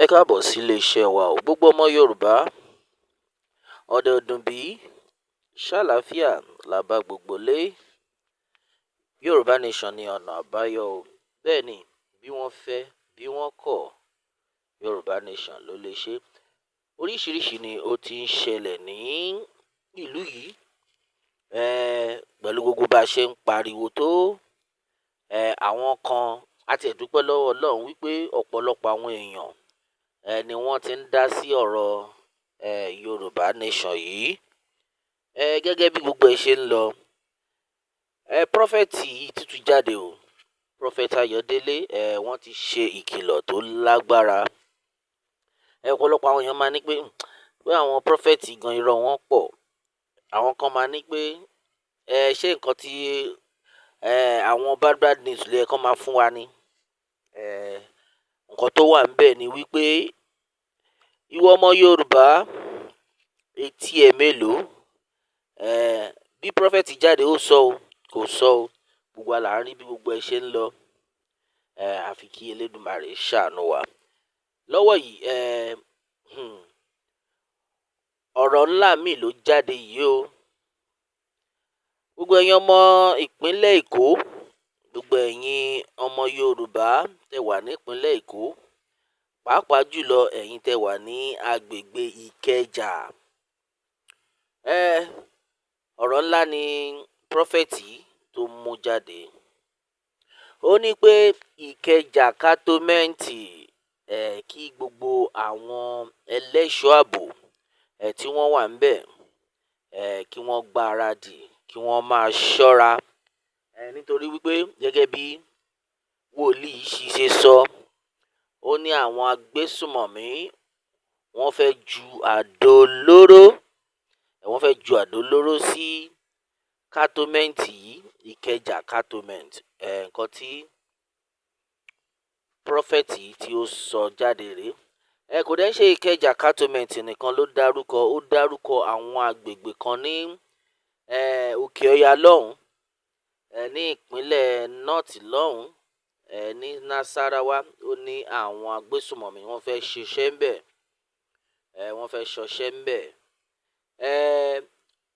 Ẹ káàbọ̀ sí ilé-iṣẹ́ wa o. Gbogbo ọmọ Yorùbá, ọdẹ ọdún bí ṣàlàáfíà la bá gbogbo lé. Yorùbá nation ni ọ̀nà àbáyọ o. Bẹ́ẹ̀ ni, bí wọ́n fẹ́, bí wọ́n kọ̀, Yorùbá nation ló lè ṣe. Oríṣiríṣi ni ó ti ń ṣẹlẹ̀ ní ìlú yìí. Pẹ̀lú gbogbo bá ṣe ń pariwo tó, àwọn kan a tiẹ̀ dúpẹ́ lọ́wọ́ Ọlọ́run wípé ọ̀pọ̀lọpọ̀ àwọn èèyàn ni wọ́n ti ń dá sí ọ̀rọ̀ Yorùbá nation yìí. Gẹ́gẹ́ bí gbogbo ẹ̀ ṣe ń lọ, prọfẹ̀tì yìí tuntun jáde o. Prọfẹ̀tì Ayọ̀délé, wọ́n ti ṣe ìkìlọ̀ tó lágbára. Ọ̀pọ̀lọpọ̀ àwọn èèyàn máa ní pé àwọn prọfẹ̀tì gan irọ́ wọn pọ̀. Àwọn kan máa ní pé ṣé nǹkan tí àwọn bad news lè kàn máa fún wa ni. Nǹkan tó wà ńbẹ̀ ni wípé ìwọ ọmọ Yorùbá, etí ẹ mélòó? Bí prọfẹ̀tì jáde ó sọ o, kò sọ o. Gbogbo wa là ń rí bí gbogbo ẹ̀ ṣe ń lọ. Àfi kí Elédùmarè ṣàánú wa. Lọ́wọ́ yìí, ọ̀rọ̀ ńlá mi ló jáde yìí o. Gbogbo ẹ̀yin ọmọ ìpínlẹ̀ Èkó, gbogbo ẹ̀yin ọmọ Yorùbá tẹ́ wà ní ìpínlẹ̀ Èkó, pàápàá jùlọ ẹ̀yin tẹ́ wà ní agbègbè Ìkẹjà. Ọ̀rọ̀ ńlá ni prọfẹ̀tì tó mú jáde. Ó ní pé Ìkẹjà kátómẹ́ǹtì, kí gbogbo àwọn ẹlẹ́ṣọ́ ààbò tí wọ́n wà ńbẹ̀, kí wọ́n gbáradì, kí wọ́n máa ṣọ́ra. Nítorí wípé gẹ́gẹ́ bí wòlíì ṣì ṣe sọ, ó ní àwọn agbésùmọ̀mí wọ́n fẹ́ ju àdó olóró, wọ́n fẹ́ ju àdó olóró sí kátómẹ́ǹtì yìí, Ìkẹjà kátómẹ́ǹtì. Nǹkan tí prọfẹ̀tì tí ó sọ jáde rèé. Kò dẹ̀ ṣe Ìkẹjà kátómẹ́ǹtì nìkan ló dárúkọ, ó dárúkọ àwọn agbègbè kan ní òkè ọya lọ́hùn, ní ìpínlẹ̀ North lọ́hùn, ní Nasarawa. Ó ní àwọn agbésùmọ̀mí wọ́n fẹ́ ṣiṣẹ́ ńbẹ̀, wọ́n fẹ́ ṣọṣẹ́ ńbẹ̀.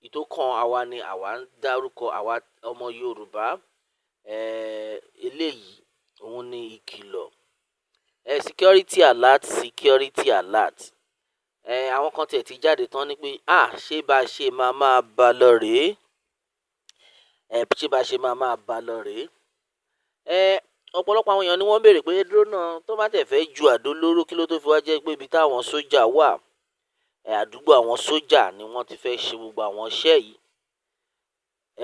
Ìtókàn àwa ni àwa ń dárúkọ, àwa ọmọ Yorùbá. Eléyìí òun ni ìkìlọ̀. Security alert, security alert. Àwọn kan tiẹ̀ ti jáde tán ní pé ṣé bá ṣe máa bá lọ rèé? Ṣé bá ṣe máa bá lọ rèé? Ọ̀pọ̀lọpọ̀ àwọn èèyàn ni wọ́n béèrè pé dúró náà, tó bá tẹ̀ fẹ́ ju àdó olóró, kí ló tó fi wá jẹ́ pé ibi táwọn sójà wà, àdúgbò àwọn sójà ni wọ́n ti fẹ́ ṣe gbogbo àwọn iṣẹ́ yìí.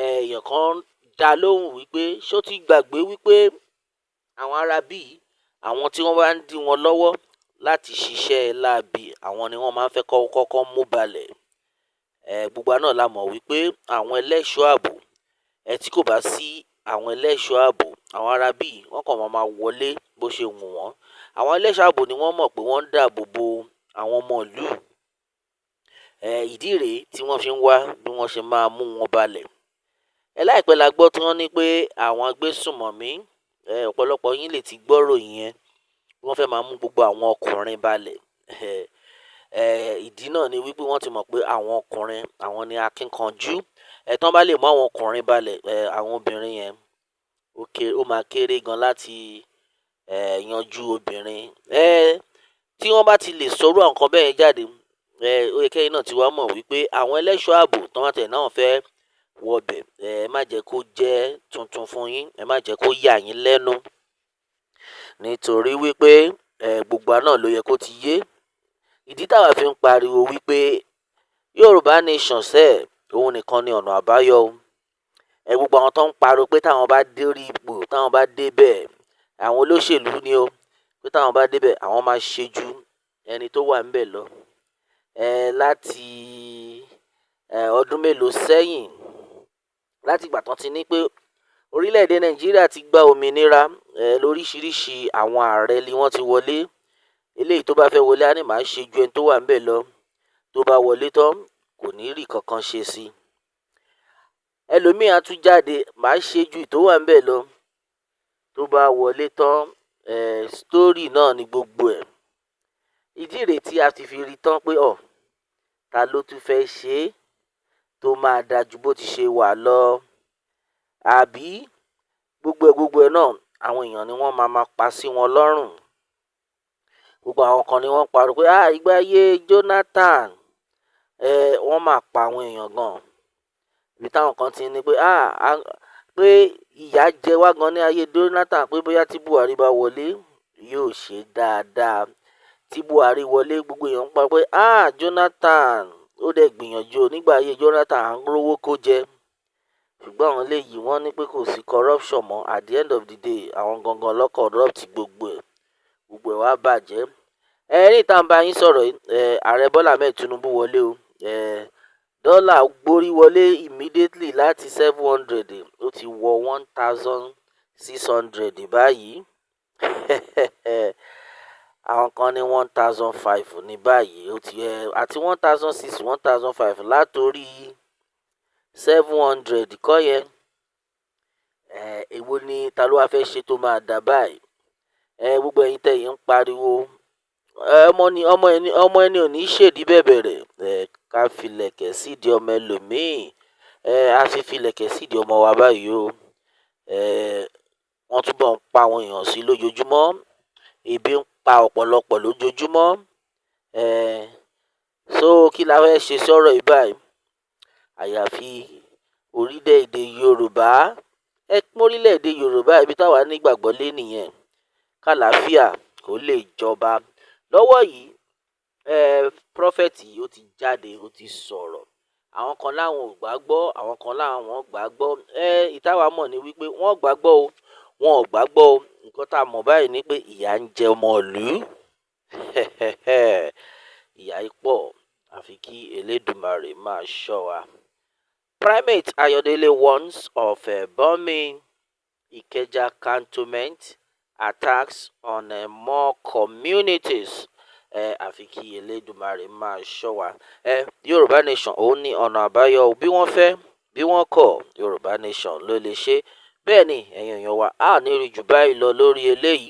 Èèyàn kan dá lóhùn wípé ṣó ti gbàgbé wípé àwọn arábí, àwọn tí wọ́n bá ń dí wọn lọ́wọ́ láti ṣiṣẹ́ láabi, àwọn ni wọ́n máa ń fẹ́ kọ́kọ́ mú balẹ̀. Gbogbo wa náà la mọ̀ wípé àwọn ẹlẹ́ṣọ́ ààbò, tí kò bá sí àwọn ẹlẹ́ṣọ́ ààbò, àwọn arábí wọ́n kàn máa wọlé bó ṣe wù wọ́n. Àwọn ẹlẹ́ṣọ́ ààbò ni wọ́n mọ̀ pé wọ́n ń dáàbò bo àwọn ọmọ ìlú. Ìdí rèé tí wọ́n fi ń wá bí wọ́n ṣe máa mú wọn balẹ̀. Láìpẹ́ la gbọ́ tí wọ́n ní pé àwọn agbésùmọ̀mí, ọ̀pọ̀lọpọ̀ yín lè ti gbọ́rọ̀ yẹn, wọ́n fẹ́ máa mú gbogbo àwọn ọkùnrin balẹ̀. Ìdí náà ni wípé wọ́n ti mọ̀ pé àwọn ọkùnrin, àwọn ni akínkanjú. Tán bá lè mú àwọn ọkùnrin balẹ̀, àwọn obìnrin yẹn ó máa kéré gan láti yanjú obìnrin. Tí wọ́n bá ti lè sọ̀rọ̀ àwọn nǹkan bẹ́ẹ̀ jáde, ó yẹ kẹ́yìn náà ti wá mọ̀ wípé àwọn ẹlẹ́ṣọ́ ààbò tán bá tẹ̀ náà fẹ́ wọbẹ̀, ẹ má jẹ́ kó jẹ́ tuntun fún yín, ẹ má jẹ́ kó yà yín lẹ́nu. Nítorí wípé gbogbo wa náà ló yẹ kó ti yé. Ìdí táwa fi ń pariwo wípé Yorùbá nation òun nìkan ni ọ̀nà àbáyọ o. Gbogbo àwọn tó ń pariwo pé táwọn bá dé orí ipò, táwọn bá débẹ̀, àwọn olóṣèlú ni o, pé táwọn bá débẹ̀ àwọn máa ṣe ju ẹni tó wà ńbẹ̀ lọ. Láti ọdún mélòó sẹ́yìn, láti ìgbà tán ti ní pé orílẹ̀-èdè Nàìjíríà ti gba òmìnira, lóríṣiríṣi àwọn ààrẹ ni wọ́n ti wọlé. Eléyìí tó bá fẹ́ wọlé á ní màá ṣe ju ẹni tó wà ńbẹ̀ lọ. Tó bá wọlé tán kò ní rí kankan ṣe sí. Ẹlòmíì á tún jáde, màá ṣe ju ìtó wà ńbẹ̀ lọ. Tó bá wọlé tán, story náà ni gbogbo ẹ̀. ìdí rèé tí a ti fi rí tán pé ta ló tún fẹ́ ṣe é tó máa dáa ju bó ti ṣe wà lọ, àbí gbogbo ẹ̀ náà àwọn èèyàn ni wọ́n máa pa sí wọn lọ́rùn. Gbogbo àwọn kan ni wọ́n pariwo pé ìgbà ayé Jonathan, wọ́n máa pa àwọn èèyàn gan. Ibi táwọn kan ti ní pé pé ìyà jẹ wá gan ní ayé Jonathan, pé bóyá tí Buhari bá wọlé yóò ṣe dáadáa. Tí Buhari wọlé, gbogbo èèyàn ń pa pé Jonathan ó dẹ̀ gbìyànjú nígbà ayé Jonathan à ń rówó kó jẹ. Ṣùgbọ́n àwọn eléyìí wọ́n ní pé kò sí corruption mọ́. At the end of the day, àwọn gangan ló corrupt gbogbo ẹ̀ wá bàjẹ́. Ní ìta ń bá yín sọ̀rọ̀ ààrẹ Bọ́lá Ahmed Tinubu wọlé o. Dọ́là gbórí wọlé immediately láti 700 ó ti wọ 1,600 báyìí. Àwọn kan ní 1,500 ní báyìí, ó ti àti 1,600 1,500 látorí 700 kọ́ yẹn. Èwo ni ta ló wá fẹ́ ṣe tó máa dà báyìí? Gbogbo ẹ̀yin tẹ̀yin ń pariwo ọmọ ẹni ò ní ṣèdí bẹ̀bẹ̀rẹ̀, ká filẹ̀kẹ̀ sídìí ọmọ ẹlòmíì. A fi filẹ̀kẹ̀ sídìí ọmọ wa báyìí o. Wọ́n túbọ̀ ń pa àwọn èèyàn sí lójoojúmọ́, ebi ń pa ọ̀pọ̀lọpọ̀ lójoojúmọ́. So kí la fẹ́ ṣe sọ́rọ̀ yìí báyìí? Àyàfi orílẹ̀-èdè Yorùbá, orílẹ̀-èdè Yorùbá ibi táwa nígbàgbọ́ lé nìyẹn, kàlàáfíà kó lè jọba. Lọ́wọ́ yìí prọfẹ̀tì ó ti jáde, ó ti sọ̀rọ̀. Àwọn kan láwọn ò gbàgbọ́, àwọn kan láwọn gbàgbọ́. Ìtawà mọ̀ ni wípé wọ́n gbàgbọ́ o, wọn ò gbàgbọ́ o. Nǹkan tá a mọ̀ báyìí ni pé ìyà ń jẹ ọmọ ìlú. Ìyà yìí pọ̀, àfi kí Elédùmarè máa ṣọ́ wa. Primate Ayọ̀délé warns of bombing Ikeja cantonment, attacks on more communities. Àfi kí Elédùmarè máa ṣọ́ wa. Yorùbá nation òun ní ọ̀nà àbáyọ, bí wọ́n fẹ́ bí wọ́n kọ̀, Yorùbá nation ló lè ṣe. Bẹ́ẹ̀ ni ẹ̀yin èèyàn wa, ní rí jù báyìí lọ lórí eléyìí.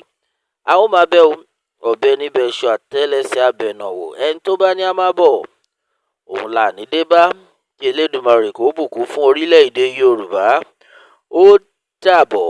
A ó máa bẹ̀ o, ọ̀bẹ níbẹ̀ ṣọ àtẹ́lẹsẹ̀ abẹ̀nàwò. Ẹni tó bá ní a máa bọ̀, òun là ní dé bá. Kí Elédùmarè kó bùkún fún orílẹ̀-èdè Yorùbá. Ó dàbọ̀.